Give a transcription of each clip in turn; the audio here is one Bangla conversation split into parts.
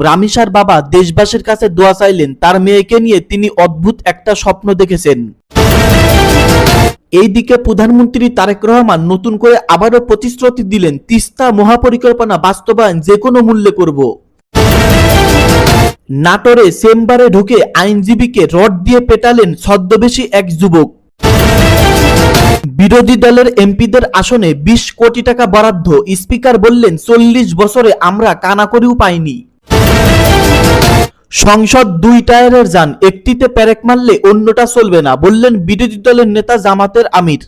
রামিসার বাবা দেশবাসীর কাছে দোয়া চাইলেন। তার মেয়েকে নিয়ে তিনি অদ্ভুত একটা স্বপ্ন দেখেছেন। এইদিকে প্রধানমন্ত্রী তারেক রহমান নতুন করে আবারও প্রতিশ্রুতি দিলেন, তিস্তা মহাপরিকল্পনা বাস্তবায়ন যে কোনো মূল্যে করব। নাটোরে চেম্বারে ঢুকে আইনজীবীকে রড দিয়ে পেটালেন ছদ্মবেশী এক যুবক। বিরোধী দলের এমপিদের আসনে 20 কোটি টাকা বরাদ্দ, স্পিকার বললেন 40 বছরে আমরা কানাকড়িও পাইনি। সংসদ 2 টায়ারের যান, একটিতে পেরেক মারলে অন্যটা চলবে না, বললেন বিরোধী দলের নেতা জামাতের আমির।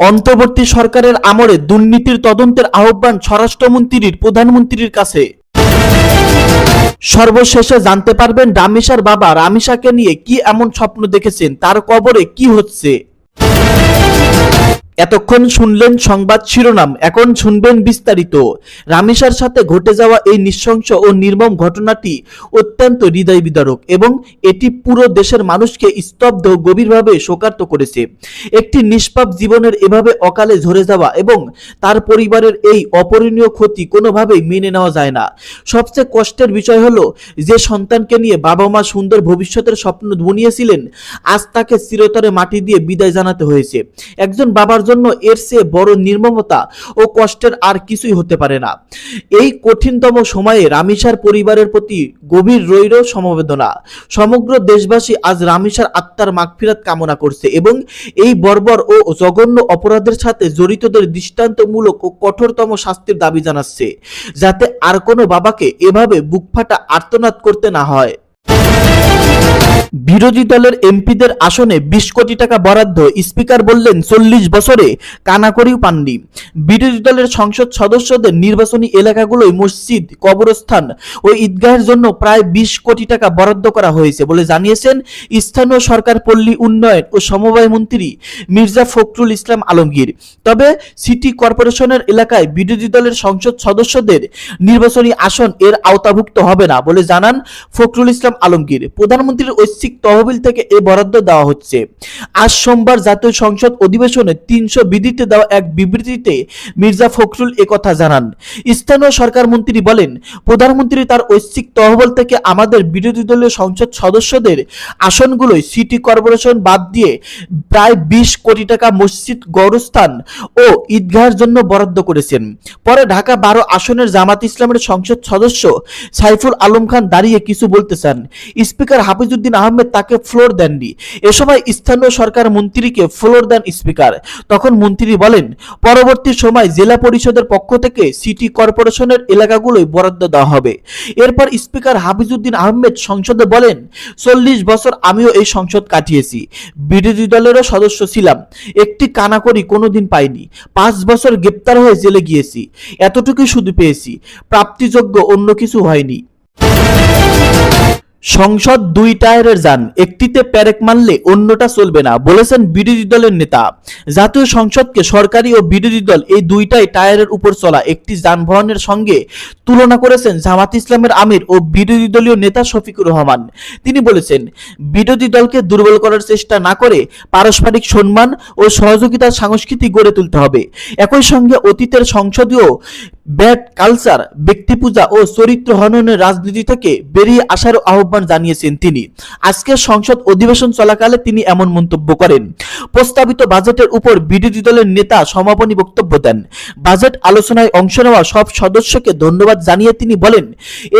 অন্তর্বর্তী সরকারের আমলে দুর্নীতির তদন্তের আহ্বান স্বরাষ্ট্রমন্ত্রীর প্রধানমন্ত্রীর কাছে। সর্বশেষে জানতে পারবেন রামিসার বাবা রামিসাকে নিয়ে কি এমন স্বপ্ন দেখেছেন, তার কবরে কি হচ্ছে। এতক্ষণ শুনলেন সংবাদ শিরোনাম, এখন শুনবেন বিস্তারিত। রামিসার সাথে ঘটে যাওয়া এই নৃশংস ও নির্মম ঘটনাটি অত্যন্ত হৃদয় বিদারক এবং এটি পুরো দেশের মানুষকে স্তব্ধ গভীরভাবে শোকার্ত করেছে। একটি নিষ্পাপ জীবনের এভাবে অকালে ঝরে যাওয়া এবং তার পরিবারের এই অপূরণীয় ক্ষতি কোনোভাবেই মেনে নেওয়া যায় না। সবচেয়ে কষ্টের বিষয় হলো, যে সন্তানকে নিয়ে বাবা মা সুন্দর ভবিষ্যতের স্বপ্ন বুনিয়েছিলেন, আজ তাকে চিরতরে মাটি দিয়ে বিদায় জানাতে হয়েছে। একজন বাবার জন্য এর চেয়ে বড় নির্মমতা ও কষ্টের আর কিছুই হতে পারে না। এই কঠিনতম সময়ে রামিসার পরিবারের প্রতি গভীর রইল সমবেদনা। সমগ্র দেশবাসী আজ রামিসার আত্মার মাগফিরাত কামনা করছে এবং এই বর্বর ও জঘন্য অপরাধের সাথে জড়িতদের দৃষ্টান্তমূলক ও কঠোরতম শাস্তির দাবি জানাচ্ছে, যাতে আর কোনো বাবাকে এভাবে বুকফাটা আর্তনাদ করতে না হয়। বিরোধী দলের এমপিদের আসনে 20 কোটি টাকা বরাদ্দ, স্পিকার বললেন 40 বছরে কানাকড়িও পাননি। বিরোধী দলের সংসদ সদস্যদের নির্বাচনী এলাকাগুলোয় মসজিদ, কবরস্থান ও ঈদগাহের জন্য প্রায় 20 কোটি টাকা বরাদ্দ করা হয়েছে বলে জানিয়েছেন স্থানীয় সরকার, পল্লী উন্নয়ন ও সমবায় মন্ত্রী মির্জা ফখরুল ইসলাম আলমগীর। তবে সিটি কর্পোরেশনের এলাকায় বিরোধী দলের সংসদ সদস্যদের নির্বাচনী আসন এর আওতাভুক্ত হবে না বলে জানান ফখরুল ইসলাম আলমগীর। প্রধানমন্ত্রীর ঐচ্ছিক তহবিল থেকে এই বরাদ্দ দেওয়া হচ্ছে। আজ সোমবার জাতীয় সংসদ অধিবেশনে 300 বিধিতে দেওয়া এক বিবৃতিতে মির্জা ফখরুল একথা জানান। স্থানীয় সরকার মন্ত্রী বলেন, প্রধানমন্ত্রী তার ঐচ্ছিক তহবিল থেকে আমাদের বিরোধী দলীয় সংসদ সদস্যদের আসনগুলোয় সিটি কর্পোরেশন বাদ দিয়ে প্রায় 20 কোটি টাকা মসজিদ, গৌরস্থান ও ঈদগাহের জন্য বরাদ্দ করেছেন। পরে ঢাকা 12 আসনের জামাত ইসলামের সংসদ সদস্য সাইফুল আলম খান দাঁড়িয়ে কিছু বলতে চান। স্পিকার হাফিজউদ্দিন আহমেদ তাকে ফ্লোর দেননি। এ সময় স্থানীয় সরকার মন্ত্রীকে ফ্লোর দেন স্পিকার। তখন মন্ত্রী বলেন, পরবর্তী সময় জেলা পরিষদের পক্ষ থেকে সিটি কর্পোরেশনের এলাকাগুলোয় বরাদ্দ দেওয়া হবে। এরপর স্পিকার হাফিজউদ্দিন আহমেদ সংসদে বলেন, 40 বছর আমিও এই সংসদ কাটিয়েছি, বিরোধী দলেরও সদস্য ছিলাম, একটি কানাকড়ি কোনোদিন পাইনি। 5 বছর গ্রেপ্তার হয়ে জেলে গিয়েছি, এতটুকুই শুধু পেয়েছি, প্রাপ্তিযোগ্য অন্য কিছু হয়নি। সংসদ 2 টায়ারের যান, একটিতে পেরেক মারলে অন্যটা চলবে না, বলেছেন বিরোধী দলের নেতা। জাতীয় সংসদকে সরকারি ও বিরোধী দল এই দুইটাই টায়ারের উপর চলা একটি যানবাহনের সঙ্গে তুলনা করেছেন জামাত ইসলামের আমির ও বিরোধী দলীয় নেতা শফিকুর রহমান। তিনি বলেছেন, বিরোধী দলকে দুর্বল করার চেষ্টা না করে পারস্পরিক সম্মান ও সহযোগিতার সংস্কৃতি গড়ে তুলতে হবে। একই সঙ্গে অতীতের সংসদীয় ব্যাড কালচার, ব্যক্তিপূজা ও চরিত্র হননের রাজনীতি থেকে বেরিয়ে আসার আহ্বান জানিয়েছেন তিনি। আজকের সংসদ অধিবেশন চলাকালে তিনি এমন মন্তব্য করেন। প্রস্তাবিত বাজেটের উপর বিরোধী দলের নেতা সমাপনী বক্তব্য দেন। বাজেট আলোচনায় অংশ নেওয়া সব সদস্যকে ধন্যবাদ জানিয়ে তিনি বলেন,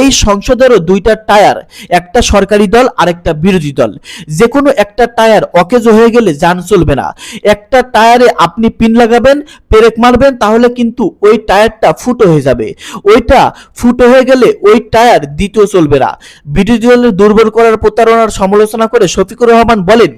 এই সংসদেরও 2টা টায়ার, একটা সরকারি দল আর একটা বিরোধী দল। যে কোনো একটা টায়ার অকেজো হয়ে গেলে যান চলবে না। একটা টায়ারে আপনি পিন লাগাবেন, পেরেক মারবেন, তাহলে কিন্তু ওই টায়ারটা ফুটো হয়ে যাবে। ওইটা ফুটো হয়ে গেলে ওই টায়ার দ্বিতীয় চলবে না। বিরোধী দলের দুর্বল করার প্রতারণার সমালোচনা করে শফিকুর রহমান বলেন,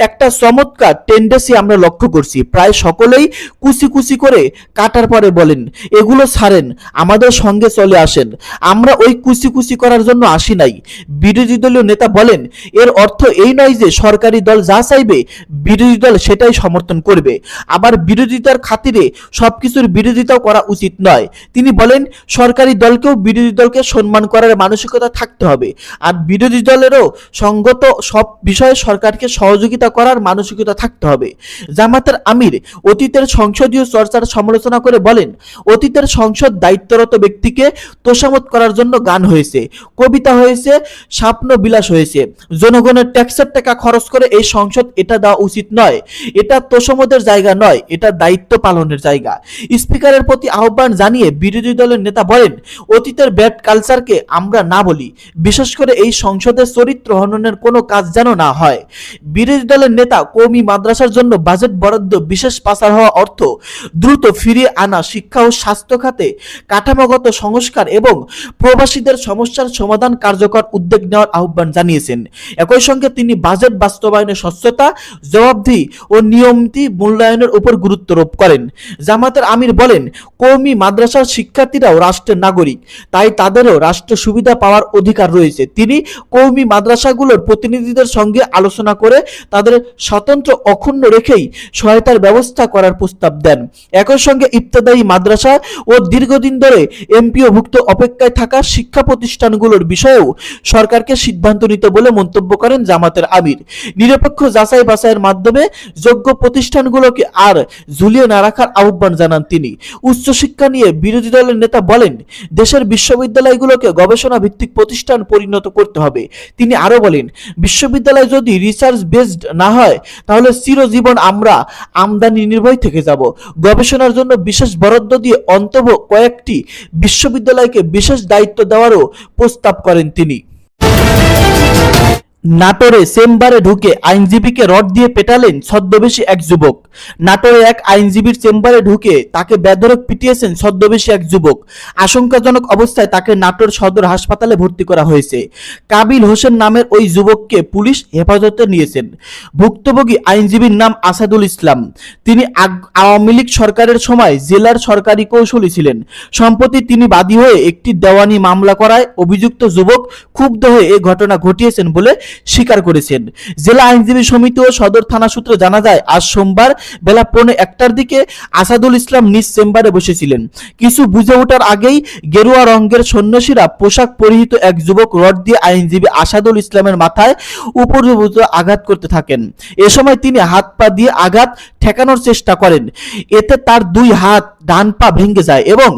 একটা চমৎকার টেন্ডেন্সি আমরা লক্ষ্য করছি, প্রায় সকলেই কুচি কুচি করে কাটার পরে বলেন, এগুলো ছাড়েন, আমাদের সঙ্গে চলে আসেন, আমরা ওই কুচি কুচি করার জন্য আসি নাই। বিরোধী দলীয় নেতা বলেন, এর অর্থ এই নয় যে সরকারি দল যা চাইবে বিরোধী দল সেটাই সমর্থন করবে, আবার বিরোধিতার খাতিরে সবকিছুর বিরোধিতাও করা উচিত নয়। তিনি বলেন, সরকারি দলকেও বিরোধী দলকে সম্মান করার মানসিকতা থাকতে হবে, আর বিরোধী দলেরও সঙ্গত সব বিষয়ে সরকারকে সহযোগিতা করার মানসিকতা থাকতে হবে। জামাতের আমির অতীতের সংসদীয় চর্চার সমালোচনা করে বলেন, অতীতের সংসদ দায়িত্বরত ব্যক্তিকে তোষামত করার জন্য গান হয়েছে, কবিতা হয়েছে, স্বপ্ন বিলাস হয়েছে। জনগণের ট্যাক্সের টাকা খরচ করে এই সংসদ এটা দেওয়া উচিত নয়। এটা তোষামতের জায়গা নয়, এটা দায়িত্ব পালনের জায়গা। স্পিকারের প্রতি আহ্বান জানিয়ে বিরোধী দলের নেতা বলেন, অতীতের ব্যাড কালচারকে আমরা না বলি, বিশেষ করে এই সংসদের চরিত্র হননের কোনো কাজ যেন না হয়। বিরোধী দলের নেতা কওমি মাদ্রাসার জন্য বাজেট বরাদ্দ বিশেষ পাচার হওয়া অর্থ দ্রুত ফিরিয়ে আনা, শিক্ষা ও স্বাস্থ্য খাতে কাঠামোগত সংস্কার এবং প্রবাসীদের সমস্যার সমাধান কার্যকর উদ্যোগ নেওয়ার আহ্বান জানিয়েছেন। একই সঙ্গে তিনি বাজেট বাস্তবায়নে স্বচ্ছতা, জবাবদিহি ও নিয়মিত মূল্যায়নের উপর গুরুত্ব আরোপ করেন। জামাতের আমির বলেন, কওমি মাদ্রাসার শিক্ষার্থীরাও রাষ্ট্রের নাগরিক, তাই তাদেরও রাষ্ট্র সুবিধা পাওয়ার অধিকার রয়েছে। তিনি কওমি মাদ্রাসাগুলোর প্রতিনিধিদের সঙ্গে আলোচনা করে তাদের স্বতন্ত্র অক্ষুণ্ণ রেখেই সহায়তার ব্যবস্থা করার প্রস্তাব দেন। একই সঙ্গে ইবতেদায়ী মাদ্রাসা ও দীর্ঘদিন ধরে এমপিওভুক্ত অপেক্ষায় থাকা শিক্ষা প্রতিষ্ঠানগুলোর বিষয়েও সরকারকে সিদ্ধান্ত নিতে বলে মন্তব্য করেন জামাতের আমির। নিরপেক্ষ যাচাই বাছাইয়ের মাধ্যমে যোগ্য প্রতিষ্ঠানগুলোকে আর ঝুলিয়ে না রাখার আহ্বান জানান তিনি। উচ্চশিক্ষা নিয়ে বিরোধী দলের নেতা বলেন, দেশের বিশ্ববিদ্যালয়গুলোকে গবেষণা ভিত্তিক প্রতিষ্ঠান পরিণত করতে হবে। তিনি আরো বলেন, বিশ্ববিদ্যালয় যদি রিসার্চ বেসড না হয় তাহলে চিরজীবন আমরা আমদানি নির্ভর থেকে যাব। গবেষণার জন্য বিশেষ বরাদ্দ দিয়ে অন্তত কয়েকটি বিশ্ববিদ্যালয়কে বিশেষ দায়িত্ব দেওয়ারও প্রস্তাব করেন তিনি। নাটোরে চেম্বারে ঢুকে আইনজীবীকে রড দিয়ে পেটালেন ছদ্মবেশী এক যুবক। নাটোরে এক আইনজীবীর চেম্বারে ঢুকে তাকে বেধড়ক পিটিয়েছেন ছদ্মবেশী এক যুবক। আশঙ্কাজনক অবস্থায় তাকে নাটোর সদর হাসপাতালে ভর্তি করা হয়েছে। কাবিল হোসেন নামের ওই যুবককে পুলিশ হেফাজতে নিয়েছেন। ভুক্তভোগী আইনজীবীর নাম আসাদুল ইসলাম। তিনি আওয়ামী লীগ সরকারের সময় জেলার সরকারি কৌঁসুলি ছিলেন। সম্প্রতি তিনি বাদী হয়ে একটি দেওয়ানি মামলা করায় অভিযুক্ত যুবক ক্ষুব্ধ হয়ে এই ঘটনা ঘটিয়েছেন বলে স্বীকার করেছেন। জেলা আইনজীবী সমিতি ও সদর থানা সূত্রে জানা যায়, আজ সোমবার বেলা 1:45টার দিকে আসাদুল ইসলাম নিজ চেম্বারে বসেছিলেন। কিছু বুঝে ওঠার আগেই গেরুয়া রঙের সন্ন্যাসীরা পোশাক পরিহিত এক যুবক রড দিয়ে আইনজীবী আসাদুল ইসলামের মাথায় উপর্যুপরি আঘাত করতে থাকেন। এ সময় তিনি হাত পা দিয়ে আঘাত ঠেকানোর চেষ্টা করেন। এতে তার দুই হাত, ডান পা ভেঙে যায় এবং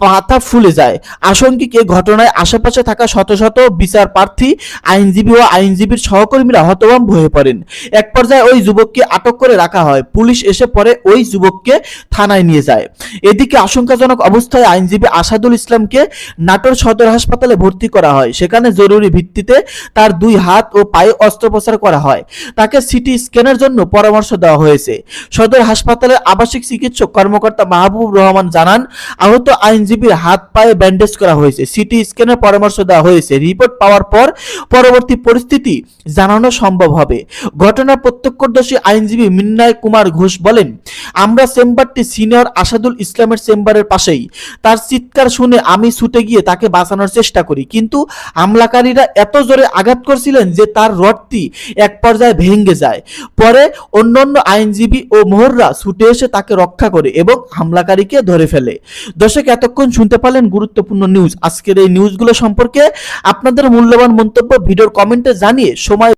পাতা ফুলে যায়। আশঙ্কিত এই ঘটনায় আশেপাশে থাকা শত শত বিচার প্রার্থী, আইনজীবী ও আইনজীবীর সহকর্মীরা হতভম্ব হয়ে পড়েন। এক পর্যায়ে ওই যুবককে আটক করে রাখা হয়। পুলিশ এসে পরে ওই যুবককে থানায় নিয়ে যায়। এদিকে আশঙ্কাজনক অবস্থায় আইনজীবী আসাদুল ইসলামকে নাটোর সদর হাসপাতালে ভর্তি করা হয়। সেখানে জরুরি ভিত্তিতে তার দুই হাত ও পায়ে অস্ত্রোপচার করা হয়। তাকে সিটি স্ক্যানের জন্য পরামর্শ দেওয়া হয়েছে। সদর হাসপাতালের আবাসিক চিকিৎসক কর্মকর্তা মাহবুব রহমান জানান, আহত আইনজীবীর হাত পায়ে ব্যান্ডেজ করা হয়েছে, সিটি স্ক্যানের পরামর্শ দেওয়া হয়েছে। রিপোর্ট পাওয়ার পর পরবর্তী পরিস্থিতি জানানো সম্ভব হবে। ঘটনার প্রত্যক্ষদর্শী আইনজীবী মিন্নায় কুমার ঘোষ বলেন, আমরা চেম্বারটি সিনিয়র আসাদুল ইসলামের চেম্বারের পাশেই। তার চিৎকার শুনে আমি ছুটে গিয়ে তাকে বাঁচানোর চেষ্টা করি, কিন্তু হামলাকারীরা এত জোরে আঘাত করছিলেন যে তার রডটি এক পর্যায়ে ভেঙে যায়। পরে অন্যান্য আইনজীবী ও মোহররা ছুটে এসে তাকে রক্ষা করে এবং হামলাকারীকে ধরে ফেলে। দর্শক, এতক্ষণ শুনতে পারলেন গুরুত্বপূর্ণ নিউজ। আজকের এই নিউজগুলো সম্পর্কে আপনাদের মূল্যবান মন্তব্য ভিডিওর কমেন্টে জানিয়ে সময়